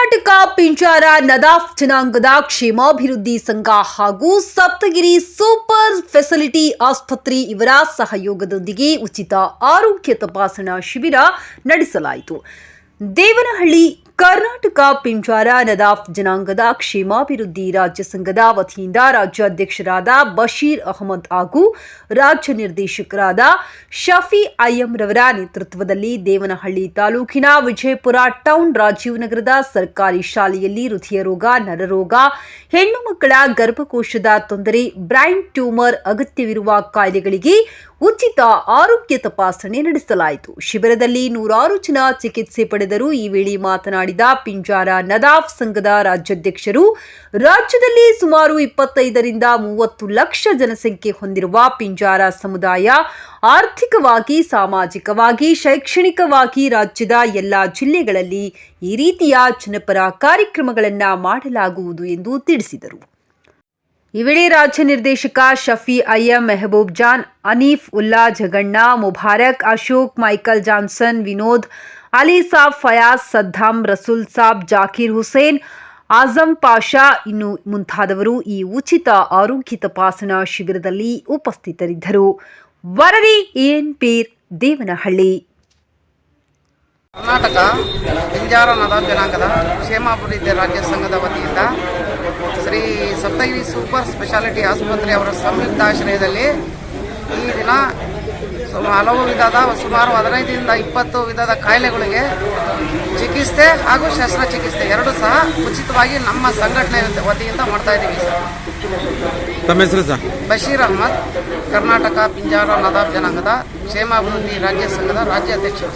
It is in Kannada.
ಕರ್ನಾಟಕ ಪಿಂಜಾರ ನದಾಫ್ ಜನಾಂಗದ ಕ್ಷೇಮಾಭಿವೃದ್ಧಿ ಸಂಘ ಹಾಗೂ ಸಪ್ತಗಿರಿ ಸೂಪರ್ ಫೆಸಿಲಿಟಿ ಆಸ್ಪತ್ರೆ ಇವರ ಸಹಯೋಗದೊಂದಿಗೆ ಉಚಿತ ಆರೋಗ್ಯ ತಪಾಸಣಾ ಶಿಬಿರ ನಡೆಸಲಾಯಿತು. ದೇವನಹಳ್ಳಿ ಕರ್ನಾಟಕ ಪಿಂಜಾರ ನದಾಫ್ ಜನಾಂಗದ ಕ್ಷೇಮಾಭಿವೃದ್ಧಿ ರಾಜ್ಯ ಸಂಘದ ವತಿಯಿಂದ ರಾಜ್ಯಾಧ್ಯಕ್ಷರಾದ ಬಶೀರ್ ಅಹಮದ್ ಹಾಗೂ ರಾಜ್ಯ ನಿರ್ದೇಶಕರಾದ ಶಫಿ ಐಎಂ ರವರ ನೇತೃತ್ವದಲ್ಲಿ ದೇವನಹಳ್ಳಿ ತಾಲೂಕಿನ ವಿಜಯಪುರ ಟೌನ್ ರಾಜೀವ್ ನಗರದ ಸರ್ಕಾರಿ ಶಾಲೆಯಲ್ಲಿ ಹೃದಯ ರೋಗ, ನರರೋಗ, ಹೆಣ್ಣು ಮಕ್ಕಳ ಗರ್ಭಕೋಶದ ತೊಂದರೆ, ಬ್ರೈನ್ ಟ್ಯೂಮರ್ ಅಗತ್ಯವಿರುವ ಕಾಯಿಲೆಗಳಿಗೆ ಉಚಿತ ಆರೋಗ್ಯ ತಪಾಸಣೆ ನಡೆಸಲಾಯಿತು. ಶಿಬಿರದಲ್ಲಿ 100 ಜನ ಚಿಕಿತ್ಸೆ ಪಡೆದರು. ಈ ವೇಳೆ ಮಾತನಾಡಿದ ಪಿಂಜಾರ ನದಾಫ್ ಸಂಘದ ರಾಜ್ಯಾಧ್ಯಕ್ಷರು, ರಾಜ್ಯದಲ್ಲಿ ಸುಮಾರು 25 ರಿಂದ 30 ಲಕ್ಷ ಜನಸಂಖ್ಯೆ ಹೊಂದಿರುವ ಪಿಂಜಾರ ಸಮುದಾಯ ಆರ್ಥಿಕವಾಗಿ, ಸಾಮಾಜಿಕವಾಗಿ, ಶೈಕ್ಷಣಿಕವಾಗಿ ರಾಜ್ಯದ ಎಲ್ಲಾ ಜಿಲ್ಲೆಗಳಲ್ಲಿ ಈ ರೀತಿಯ ಜನಪರ ಕಾರ್ಯಕ್ರಮಗಳನ್ನು ಮಾಡಲಾಗುವುದು ಎಂದು ತಿಳಿಸಿದರು. ಈ ವೇಳೆ ರಾಜ್ಯ ನಿರ್ದೇಶಕ Shafi IM, Mehboob John, Hanif Ulla, Jaganna, Mubarak, Ashok, Michael Johnson, Vinod, Ali Sab, Fayaz, Saddam, ರಸೂಲ್ ಸಾಬ್, ಜಾಕೀರ್ ಹುಸೇನ್, ಆಜಂ ಪಾಷಾ ಇನ್ನು ಮುಂತಾದವರು ಈ ಉಚಿತ ಆರೋಗ್ಯ ತಪಾಸಣಾ ಶಿಬಿರದಲ್ಲಿ ಉಪಸ್ಥಿತರಿದ್ದರು. ವರದಿ ಎಎನ್ಪೀರ್, ದೇವನಹಳ್ಳಿ. ಕರ್ನಾಟಕ ಪಿಂಜಾರ ನದಾಫ್ ಜನಾಂಗದ ಕ್ಷೇಮಾಭಿವೃದ್ಧಿ ರಾಜ್ಯ ಸಂಘದ ವತಿಯಿಂದ ಶ್ರೀ ಸಪ್ತಗಿರಿ ಸೂಪರ್ ಸ್ಪೆಷಾಲಿಟಿ ಆಸ್ಪತ್ರೆ ಅವರ ಸಂಯುಕ್ತಾಶ್ರಯದಲ್ಲಿ ಈ ದಿನ ಹಲವು ವಿಧದ ಸುಮಾರು 15 ರಿಂದ 20 ವಿಧದ ಕಾಯಿಲೆಗಳಿಗೆ ಚಿಕಿತ್ಸೆ ಹಾಗೂ ಶಸ್ತ್ರಚಿಕಿತ್ಸೆ ಎರಡೂ ಸಹ ಉಚಿತವಾಗಿ ನಮ್ಮ ಸಂಘಟನೆ ವತಿಯಿಂದ ಮಾಡ್ತಾ ಇದ್ದೀವಿ ಸರ್. ತಮ್ಮ ಹೆಸರು ಸರ್? ಬಶೀರ್ ಅಹಮದ್, ಕರ್ನಾಟಕ ಪಿಂಜಾರ ನದಾಫ್ ಜನಾಂಗದ ಕ್ಷೇಮಾಭಿವೃದ್ಧಿ ರಾಜ್ಯ ಸಂಘದ ರಾಜ್ಯಾಧ್ಯಕ್ಷರು.